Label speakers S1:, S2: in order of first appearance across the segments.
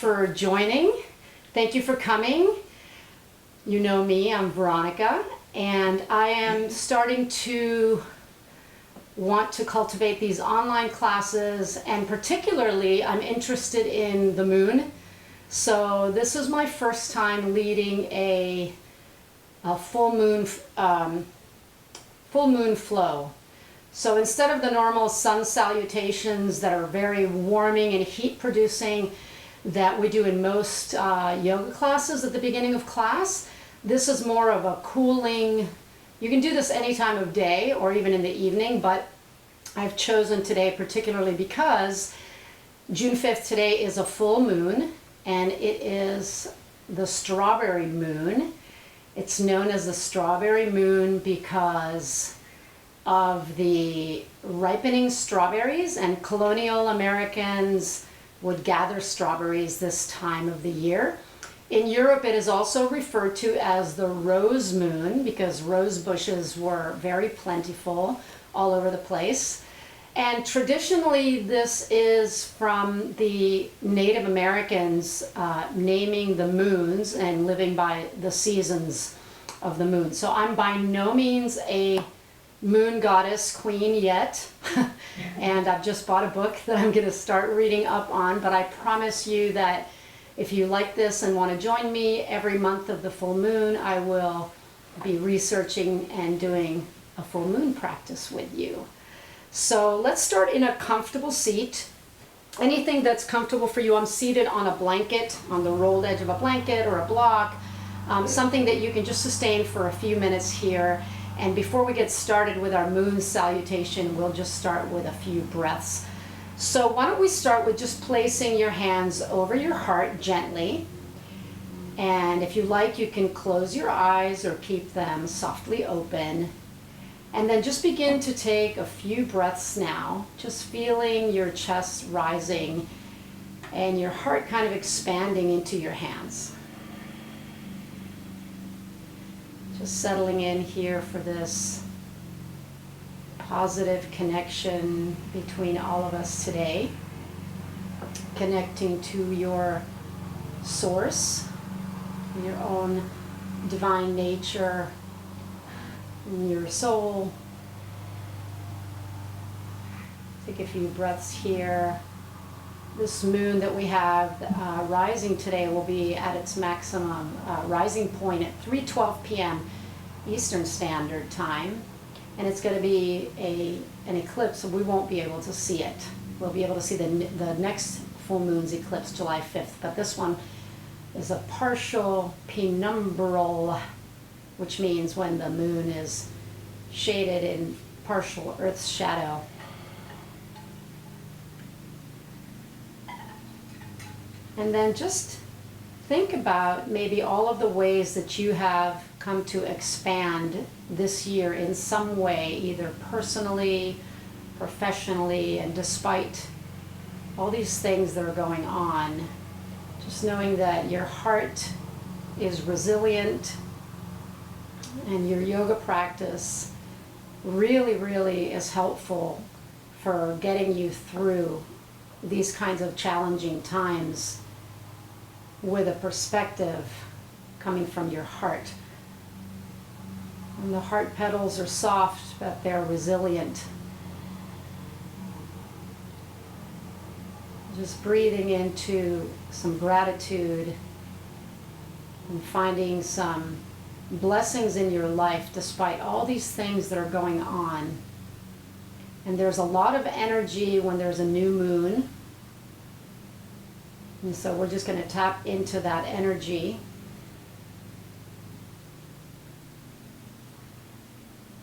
S1: for joining. Thank you for coming. You know me, I'm Veronica, and I am starting to want to cultivate these online classes, and particularly I'm interested in the moon. So this is my first time leading a full moon flow. So instead of the normal sun salutations that are very warming and heat producing that we do in most yoga classes at the beginning of class, this is more of a cooling. You can do this any time of day or even in the evening, but I've chosen today particularly because June 5th today is a full moon, and it is the strawberry moon. It's known as the strawberry moon because of the ripening strawberries, and colonial Americans would gather strawberries this time of the year. In Europe, it is also referred to as the rose moon because rose bushes were very plentiful all over the place. And traditionally, this is from the Native Americans naming the moons and living by the seasons of the moon. So I'm by no means a moon goddess queen yet, and I've just bought a book that I'm going to start reading up on, but I promise you that if you like this and want to join me every month of the full moon, I will be researching and doing a full moon practice with you. So let's start in a comfortable seat. Anything that's comfortable for you. I'm seated on a blanket, on the rolled edge of a blanket or a block, something that you can just sustain for a few minutes here. And before we get started with our moon salutation, we'll just start with a few breaths. So why don't we start with just placing your hands over your heart gently. And if you like, you can close your eyes or keep them softly open. And then just begin to take a few breaths now, just feeling your chest rising and your heart kind of expanding into your hands. Just settling in here for this positive connection between all of us today, connecting to your source, your own divine nature, your soul. Take a few breaths here. This moon that we have rising today will be at its maximum rising point at 3:12 p.m. Eastern Standard Time, and it's going to be an eclipse, so we won't be able to see it. We'll be able to see the next full moon's eclipse, July 5th, but this one is a partial penumbral, which means when the moon is shaded in partial Earth's shadow. And then just think about maybe all of the ways that you have come to expand this year in some way, either personally, professionally, and despite all these things that are going on, just knowing that your heart is resilient and your yoga practice really, really is helpful for getting you through these kinds of challenging times with a perspective coming from your heart. And the heart petals are soft, but they're resilient. Just breathing into some gratitude and finding some blessings in your life despite all these things that are going on. And there's a lot of energy when there's a new moon. And so we're just going to tap into that energy.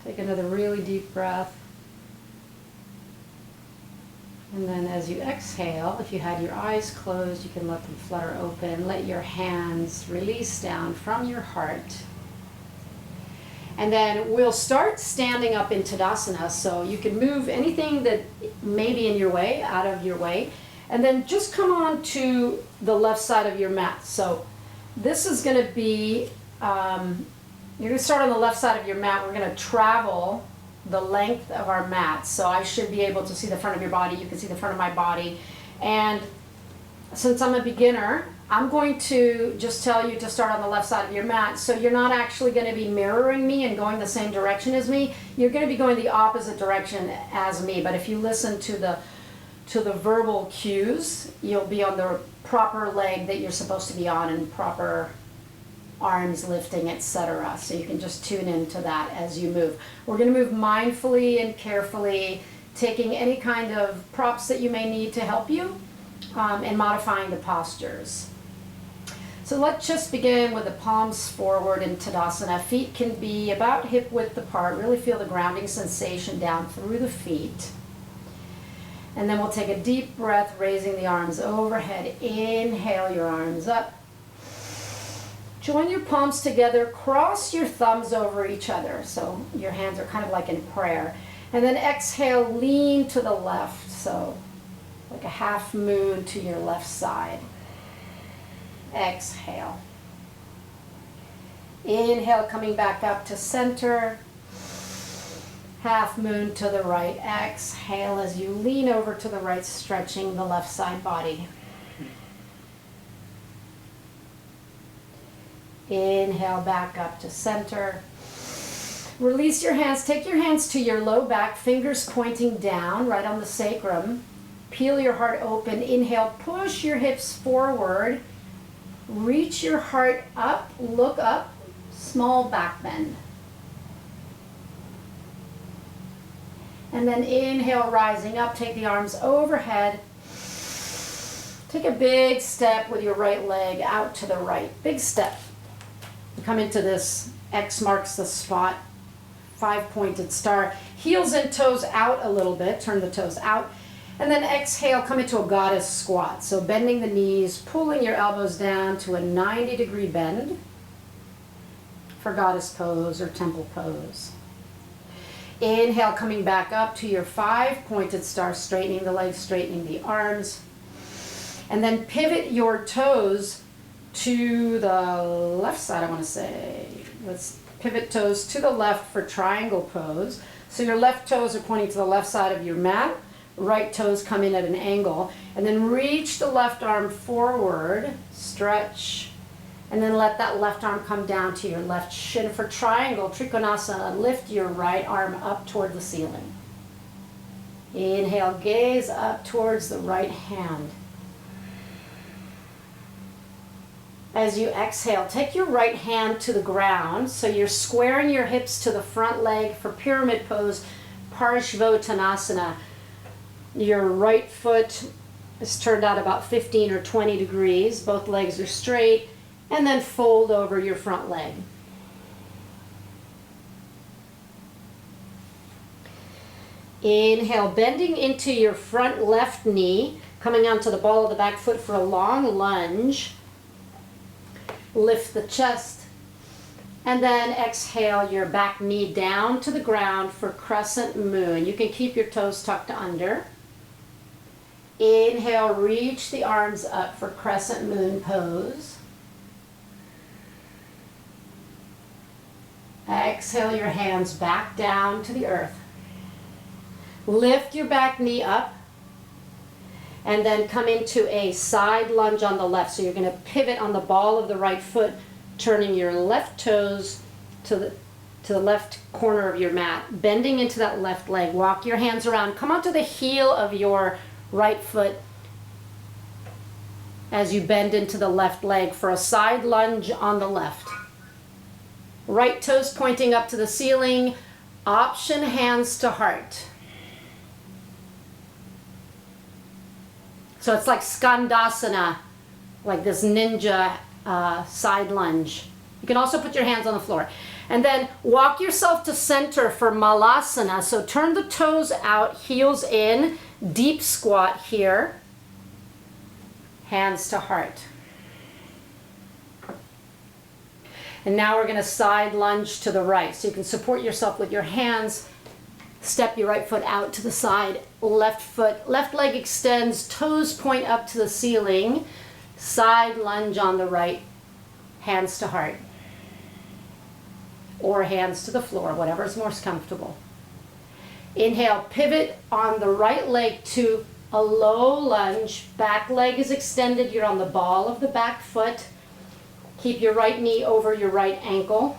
S1: Take another really deep breath. And then as you exhale, if you had your eyes closed, you can let them flutter open. Let your hands release down from your heart. And then we'll start standing up in Tadasana, so you can move anything that may be in your way, out of your way. And then just come on to the left side of your mat. So this is going to be, you're going to start on the left side of your mat. We're going to travel the length of our mat. So I should be able to see the front of your body. You can see the front of my body. And since I'm a beginner, I'm going to just tell you to start on the left side of your mat. So you're not actually going to be mirroring me and going the same direction as me. You're going to be going the opposite direction as me. But if you listen to the verbal cues, you'll be on the proper leg that you're supposed to be on and proper arms lifting, etc. So you can just tune into that as you move. We're going to move mindfully and carefully, taking any kind of props that you may need to help you, and modifying the postures. So let's just begin with the palms forward in Tadasana. Feet can be about hip width apart. Really feel the grounding sensation down through the feet. And then we'll take a deep breath, raising the arms overhead. Inhale your arms up. Join your palms together. Cross your thumbs over each other. So your hands are kind of like in prayer. And then exhale, lean to the left. So like a half moon to your left side. Exhale. Inhale, coming back up to center. Half moon to the right. Exhale as you lean over to the right, stretching the left side body. Inhale, back up to center. Release your hands. Take your hands to your low back, fingers pointing down, right on the sacrum. Peel your heart open. Inhale, push your hips forward. Reach your heart up, look up, small back bend. And then inhale, rising up, take the arms overhead. Take a big step with your right leg out to the right. Big step. Come into this X marks the spot, 5-pointed star. Heels and toes out a little bit, turn the toes out. And then exhale, come into a goddess squat. So bending the knees, pulling your elbows down to a 90-degree bend for goddess pose or temple pose. Inhale, coming back up to your 5-pointed star, straightening the legs, straightening the arms. And then pivot your toes to the left side, I want to say. Let's pivot toes to the left for triangle pose. So your left toes are pointing to the left side of your mat. Right toes come in at an angle, and then reach the left arm forward, stretch, and then let that left arm come down to your left shin for triangle, Trikonasana. Lift your right arm up toward the ceiling. Inhale, gaze up towards the right hand. As you exhale, take your right hand to the ground, so you're squaring your hips to the front leg for pyramid pose, Parshvottanasana. Your right foot is turned out about 15 or 20 degrees. Both legs are straight. And then fold over your front leg. Inhale, bending into your front left knee, coming onto the ball of the back foot for a long lunge. Lift the chest. And then exhale your back knee down to the ground for crescent moon. You can keep your toes tucked under. Inhale, reach the arms up for crescent moon pose. Exhale your hands back down to the earth. Lift your back knee up. And then come into a side lunge on the left. So you're going to pivot on the ball of the right foot, turning your left toes to the left corner of your mat, bending into that left leg. Walk your hands around. Come onto the heel of your right foot as you bend into the left leg for a side lunge on the left. Right toes pointing up to the ceiling. Option hands to heart. So it's like Skandasana, like this ninja side lunge. You can also put your hands on the floor. And then walk yourself to center for Malasana. So turn the toes out, heels in, deep squat here. Hands to heart. And now we're going to side lunge to the right. So you can support yourself with your hands. Step your right foot out to the side. Left leg extends, toes point up to the ceiling. Side lunge on the right. Hands to heart. Or hands to the floor, whatever is most comfortable. Inhale, pivot on the right leg to a low lunge, back leg is extended, you're on the ball of the back foot. Keep your right knee over your right ankle.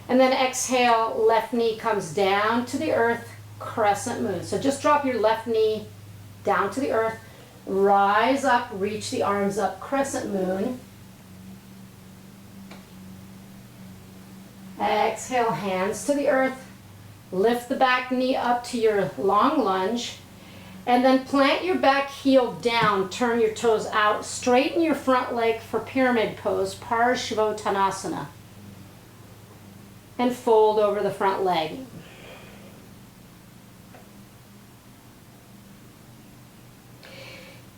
S1: And then exhale, left knee comes down to the earth, crescent moon. So just drop your left knee down to the earth, rise up, reach the arms up, crescent moon. Exhale, hands to the earth, lift the back knee up to your long lunge, and then plant your back heel down, turn your toes out, straighten your front leg for pyramid pose, Parsvottanasana, and fold over the front leg.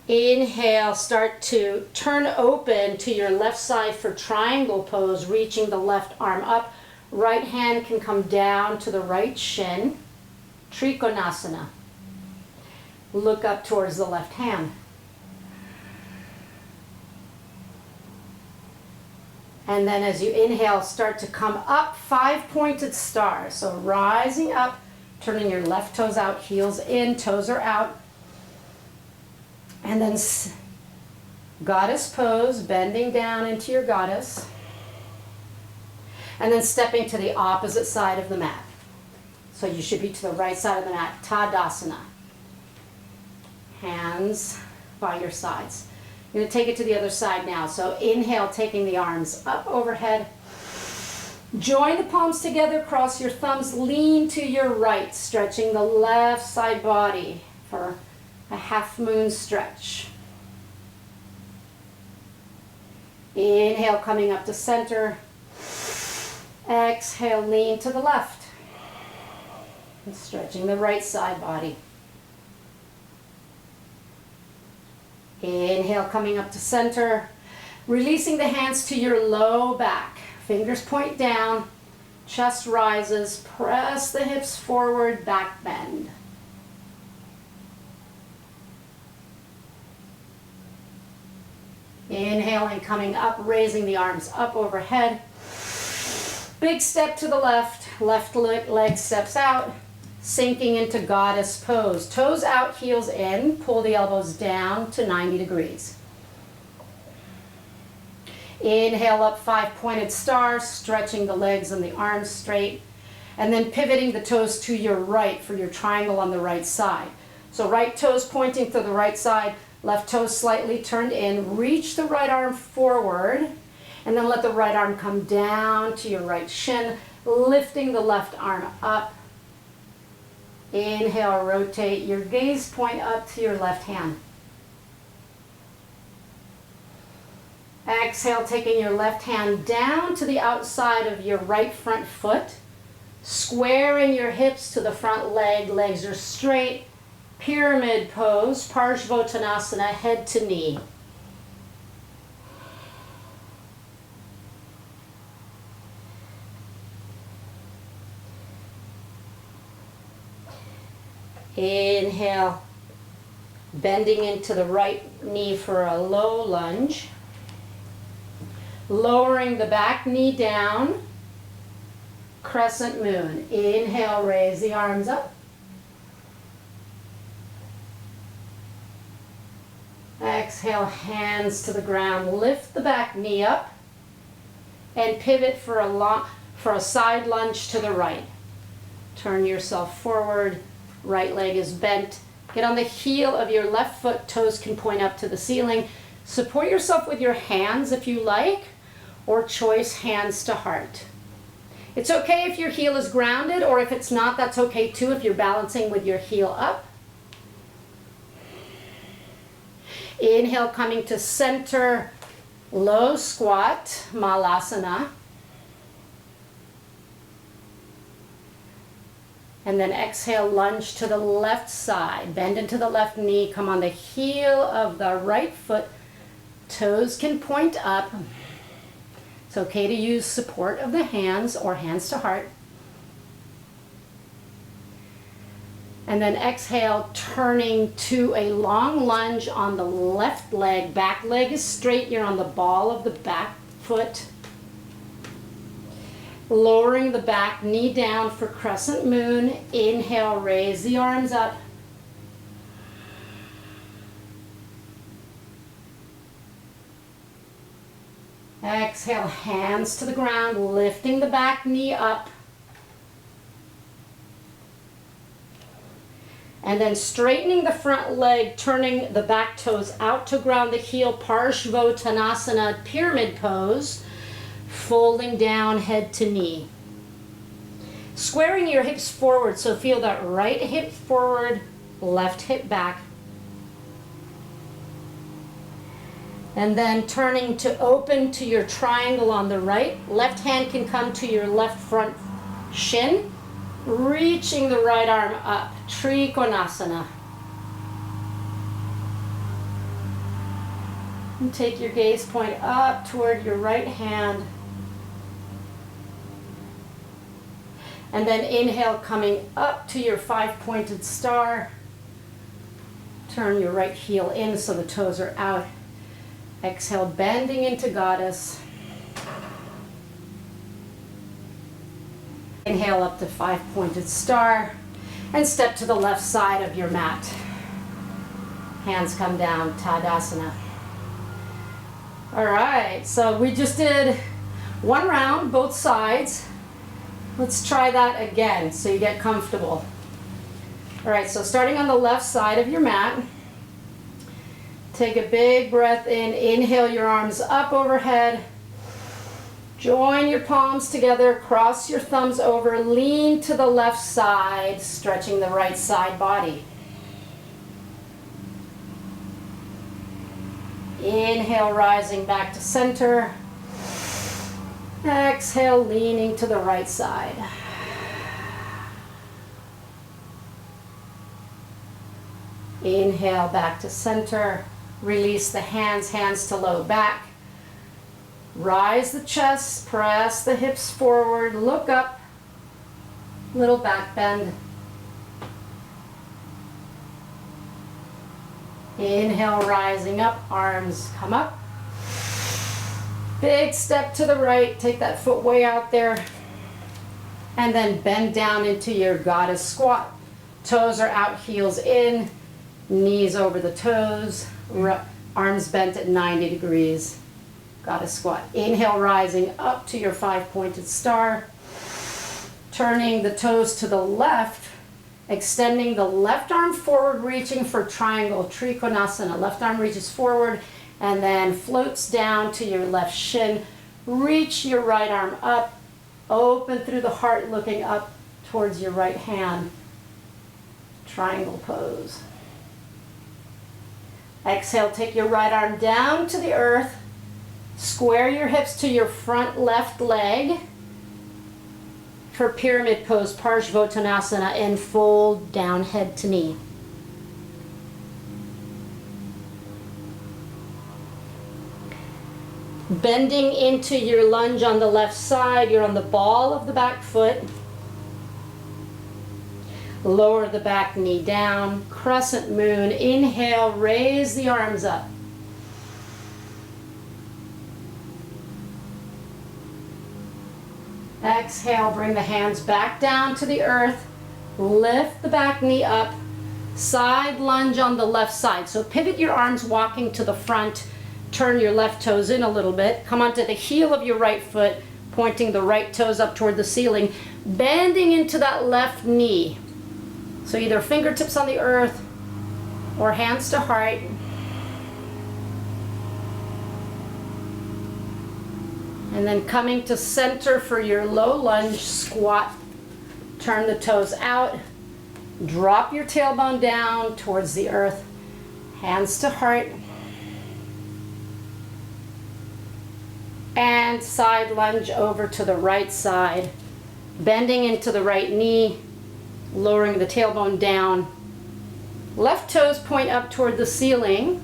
S1: Inhale, start to turn open to your left side for triangle pose, reaching the left arm up. Right hand can come down to the right shin, Trikonasana. Look up towards the left hand. And then as you inhale, start to come up, 5-pointed star. So rising up, turning your left toes out, heels in, toes are out. And then goddess pose, bending down into your goddess. And then stepping to the opposite side of the mat. So you should be to the right side of the mat, Tadasana. Hands by your sides. You're going to take it to the other side now. So inhale, taking the arms up overhead. Join the palms together, cross your thumbs, lean to your right, stretching the left side body for a half moon stretch. Inhale, coming up to center. Exhale, lean to the left. And stretching the right side body. Inhale, coming up to center. Releasing the hands to your low back. Fingers point down. Chest rises. Press the hips forward, back bend. Inhaling, coming up, raising the arms up overhead. Big step to the left. Left leg steps out. Sinking into goddess pose. Toes out, heels in. Pull the elbows down to 90 degrees. Inhale up, 5-pointed star, stretching the legs and the arms straight. And then pivoting the toes to your right for your triangle on the right side. So right toes pointing to the right side, left toes slightly turned in. Reach the right arm forward. And then let the right arm come down to your right shin, lifting the left arm up. Inhale, rotate your gaze point up to your left hand. Exhale, taking your left hand down to the outside of your right front foot. Squaring your hips to the front leg, legs are straight. Pyramid pose, Parsvottanasana, head to knee. Inhale, bending into the right knee for a low lunge. Lowering the back knee down, crescent moon. Inhale, raise the arms up. Exhale, hands to the ground. Lift the back knee up and pivot for a side lunge to the right. Turn yourself forward. Right leg is bent. Get on the heel of your left foot. Toes can point up to the ceiling. Support yourself with your hands if you like, or choice hands to heart. It's okay if your heel is grounded, or if it's not, that's okay too if you're balancing with your heel up. Inhale, coming to center, low squat, Malasana. And then exhale, lunge to the left side. Bend into the left knee. Come on the heel of the right foot. Toes can point up. It's okay to use support of the hands or hands to heart. And then exhale, turning to a long lunge on the left leg. Back leg is straight. You're on the ball of the back foot. Lowering the back knee down for crescent moon. Inhale, raise the arms up. Exhale, hands to the ground, lifting the back knee up. And then straightening the front leg, turning the back toes out to ground the heel, Parshvottanasana, pyramid pose, folding down head to knee. Squaring your hips forward, so feel that right hip forward, left hip back. And then turning to open to your triangle on the right. Left hand can come to your left front shin, reaching the right arm up, Trikonasana. And take your gaze point up toward your right hand. And then inhale, coming up to your 5-pointed star. Turn your right heel in so the toes are out. Exhale, bending into goddess. Inhale up to 5-pointed star. And step to the left side of your mat. Hands come down, Tadasana. All right, so we just did one round, both sides. Let's try that again so you get comfortable. All right, so starting on the left side of your mat, take a big breath in, inhale your arms up overhead, join your palms together, cross your thumbs over, lean to the left side, stretching the right side body. Inhale, rising back to center. Exhale, leaning to the right side. Inhale, back to center. Release the hands, hands to low back. Rise the chest, press the hips forward, look up, little back bend. Inhale, rising up, arms come up. Big step to the right, take that foot way out there. And then bend down into your goddess squat. Toes are out, heels in, knees over the toes, arms bent at 90 degrees. Goddess squat. Inhale, rising up to your 5-pointed star. Turning the toes to the left, extending the left arm forward, reaching for triangle, Trikonasana. Left arm reaches forward and then floats down to your left shin. Reach your right arm up, open through the heart, looking up towards your right hand. Triangle pose. Exhale, take your right arm down to the earth. Square your hips to your front left leg for pyramid pose, Parshvottanasana, and fold down head to knee. Bending into your lunge on the left side, you're on the ball of the back foot. Lower the back knee down, crescent moon. Inhale, raise the arms up. Exhale, bring the hands back down to the earth. Lift the back knee up. Side lunge on the left side. So pivot your arms walking to the front. Turn your left toes in a little bit. Come onto the heel of your right foot, pointing the right toes up toward the ceiling. Bending into that left knee. So either fingertips on the earth or hands to heart. And then coming to center for your low lunge squat. Turn the toes out. Drop your tailbone down towards the earth. Hands to heart. And side lunge over to the right side. Bending into the right knee. Lowering the tailbone down. Left toes point up toward the ceiling.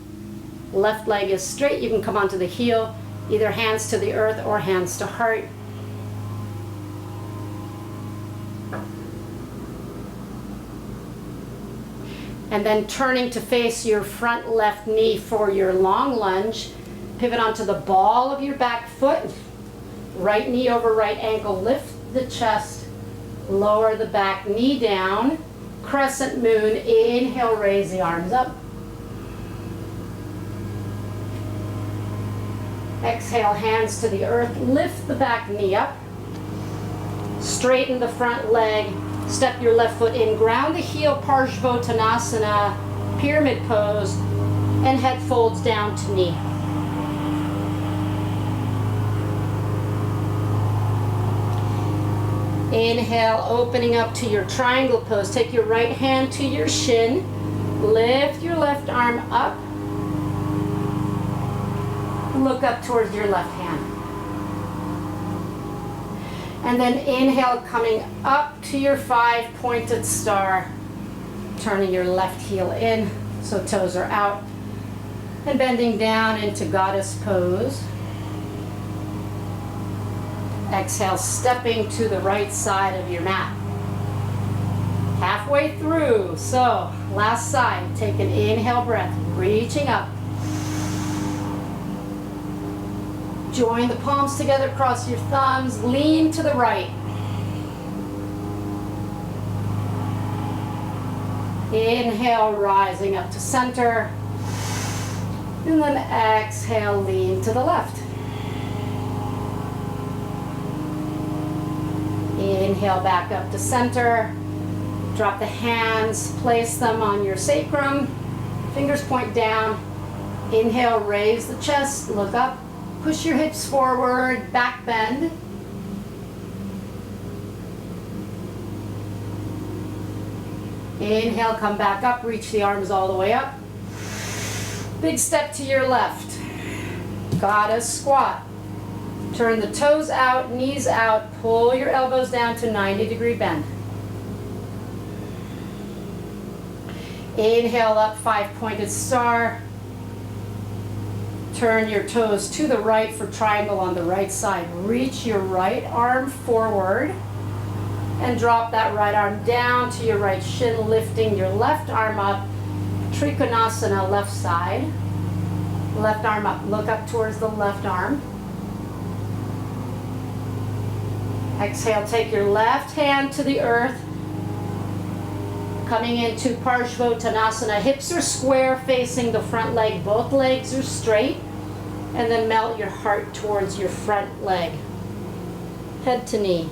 S1: Left leg is straight. You can come onto the heel. Either hands to the earth or hands to heart. And then turning to face your front left knee for your long lunge. Pivot onto the ball of your back foot. Right knee over right ankle. Lift the chest. Lower the back knee down. Crescent moon. Inhale, raise the arms up. Exhale, hands to the earth. Lift the back knee up. Straighten the front leg. Step your left foot in. Ground the heel, Parsvottanasana, pyramid pose, and head folds down to knee. Inhale, opening up to your triangle pose. Take your right hand to your shin. Lift your left arm up. Look up towards your left hand. And then inhale, coming up to your 5-pointed star. Turning your left heel in, so toes are out. And bending down into goddess pose. Exhale, stepping to the right side of your mat. Halfway through, so last side. Take an inhale breath, reaching up. Join the palms together, cross your thumbs, lean to the right. Inhale, rising up to center. And then exhale, lean to the left. Inhale, back up to center. Drop the hands, place them on your sacrum. Fingers point down. Inhale, raise the chest, look up. Push your hips forward, back bend. Inhale, come back up, reach the arms all the way up. Big step to your left. Goddess squat. Turn the toes out, knees out, pull your elbows down to 90-degree bend. Inhale up, 5-pointed star. Turn your toes to the right for triangle on the right side. Reach your right arm forward and drop that right arm down to your right shin, lifting your left arm up. Trikonasana, left side. Left arm up, look up towards the left arm. Exhale, take your left hand to the earth. Coming into Parsvottanasana, hips are square facing the front leg, both legs are straight. And then melt your heart towards your front leg. Head to knee.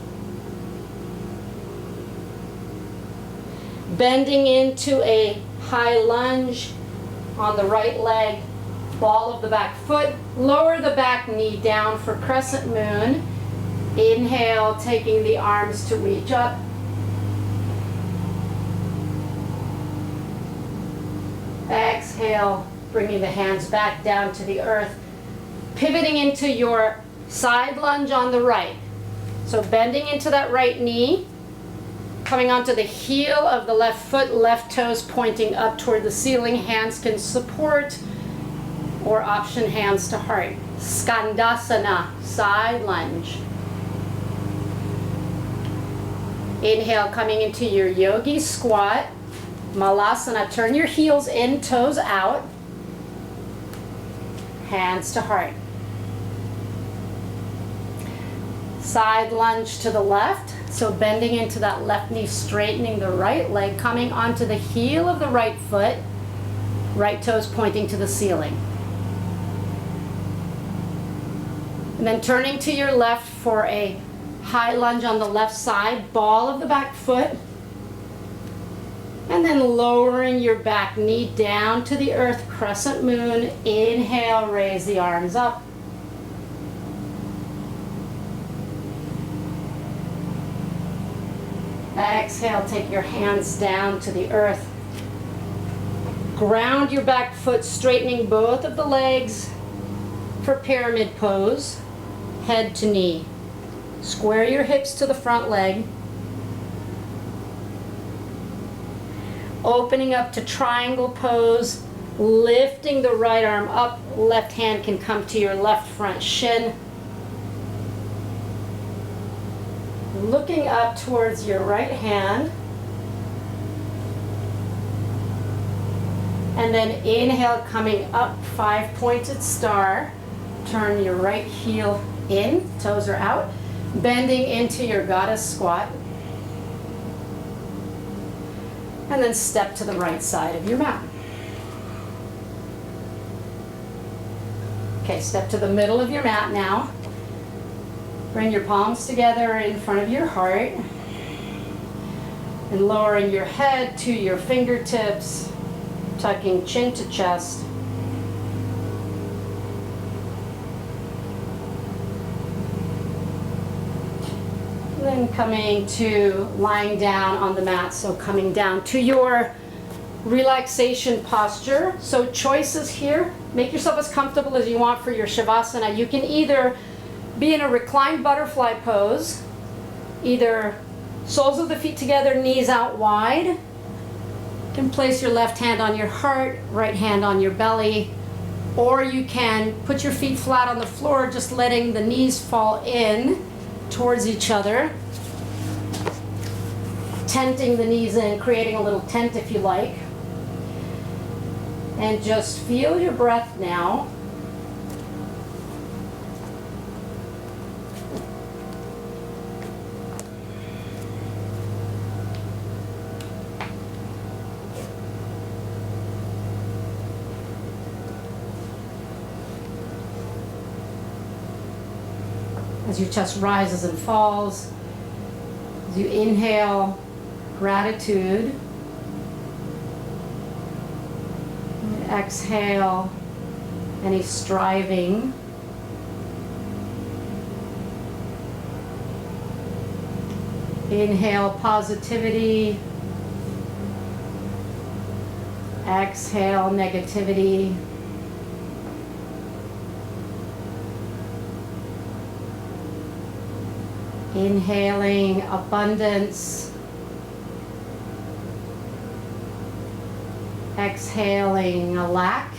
S1: Bending into a high lunge on the right leg, ball of the back foot. Lower the back knee down for crescent moon. Inhale, taking the arms to reach up. Exhale, bringing the hands back down to the earth. Pivoting into your side lunge on the right. So bending into that right knee. Coming onto the heel of the left foot, left toes pointing up toward the ceiling. Hands can support or option hands to heart. Skandasana, side lunge. Inhale, coming into your yogi squat. Malasana, turn your heels in, toes out. Hands to heart. Side lunge to the left. So bending into that left knee, straightening the right leg, coming onto the heel of the right foot. Right toes pointing to the ceiling. And then turning to your left for a high lunge on the left side, ball of the back foot. And then lowering your back knee down to the earth, crescent moon. Inhale, raise the arms up. Exhale, take your hands down to the earth. Ground your back foot, straightening both of the legs for pyramid pose. Head to knee. Square your hips to the front leg. Opening up to triangle pose, lifting the right arm up, left hand can come to your left front shin. Looking up towards your right hand. And then inhale, coming up, 5-pointed star. Turn your right heel in, toes are out. Bending into your goddess squat. And then step to the right side of your mat. Okay, step to the middle of your mat now. Bring your palms together in front of your heart and lowering your head to your fingertips, tucking chin to chest. And then coming to lying down on the mat, so coming down to your relaxation posture. So choices here. Make yourself as comfortable as you want for your Shavasana. You can either be in a reclined butterfly pose, either soles of the feet together, knees out wide. You can place your left hand on your heart, right hand on your belly, or you can put your feet flat on the floor, just letting the knees fall in towards each other, tenting the knees in, creating a little tent if you like. And just feel your breath now. As your chest rises and falls, as you inhale, gratitude. Exhale, any striving. Inhale, positivity. Exhale, negativity. Inhaling, abundance. Exhaling, a lack.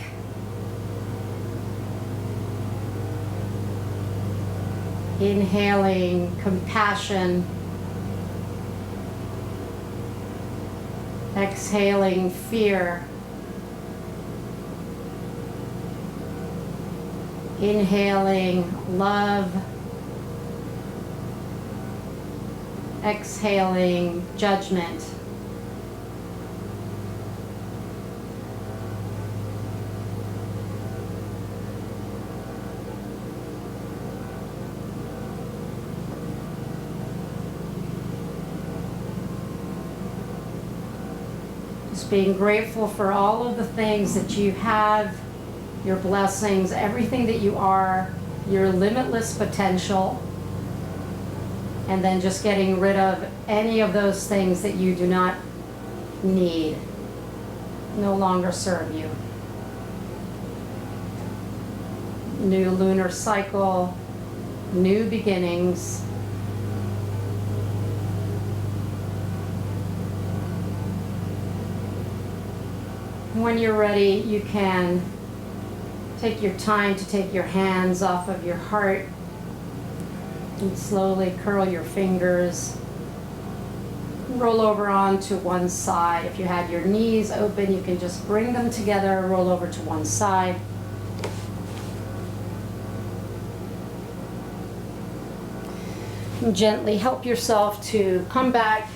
S1: Inhaling, compassion. Exhaling, fear. Inhaling, love. Exhaling, judgment. Just being grateful for all of the things that you have, your blessings, everything that you are, your limitless potential, and then just getting rid of any of those things that you do not need, no longer serve you. New lunar cycle, new beginnings. When you're ready, you can take your time to take your hands off of your heart and slowly curl your fingers. Roll over onto one side. If you had your knees open, you can just bring them together, roll over to one side. And gently help yourself to come back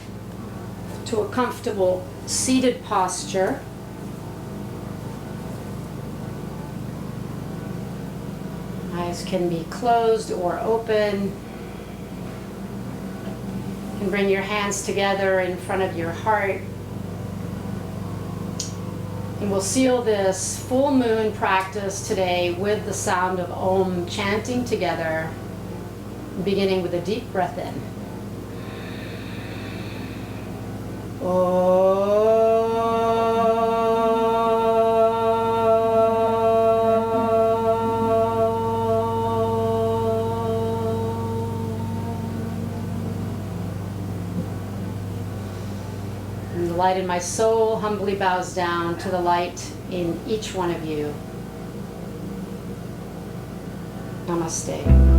S1: to a comfortable seated posture. Eyes can be closed or open. You can bring your hands together in front of your heart. And we'll seal this full moon practice today with the sound of Om chanting together, beginning with a deep breath in. And the light in my soul humbly bows down to the light in each one of you. Namaste.